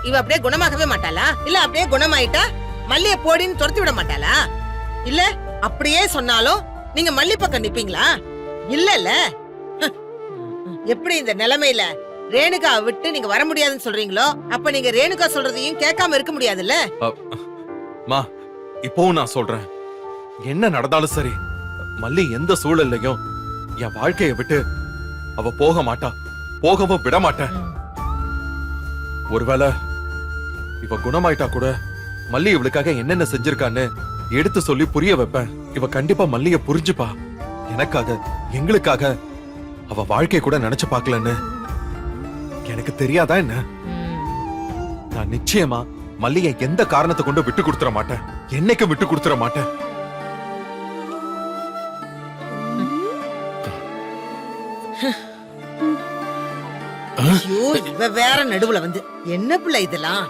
இவ அப்படியே குணமாகவே மாட்டாளா? இல்ல அப்படியே குணமாயிட்டா மல்லிய போடின்னு துரத்தி விட மாட்டாளா? இல்ல அப்படியே சொன்னாலும் நீங்க மல்லி பக்கம் நிப்பீங்களா? இல்லல்ல. எப்படி இந்த நிலைமையில ரேணுகா விட்டு நீங்க வர முடியாதுன்னு சொல்றீங்களோ, அப்ப நீங்க ரேணுகா சொல்றதையும் கேட்காம இருக்க முடியாதுல்ல? மா, இப்பவும் நான் சொல்றேன், என்ன நடந்தாலும் சரி, மல்லி எந்த சூழல்லையும் என் வாழ்க்கைய விட்டு அவ போக மாட்டா, போகவும் விட மாட்டேன். ஒருவேளை இவ குணமாயிட்டா கூட மல்லி இவளுக்காக என்னென்ன செஞ்சிருக்கான்னு எடுத்து சொல்லி புரிய வைப்பேன். இவ கண்டிப்பா மல்லிய புரிஞ்சுப்பா. எனக்காக, எங்களுக்காக அவ வாழ்க்கை கூட நினைச்சு பார்க்கலன்னு எனக்கு தெரியாதா என்ன? நான் நிச்சயமா மல்லிய எந்த காரணத்தை கொண்டு விட்டு கொடுத்துற மாட்டேன், என்னைக்கும் விட்டு கொடுத்துற மாட்டேன். ஐயோ, இவ வேற நடுவுல வந்து என்ன பிள்ளை இதெல்லாம்?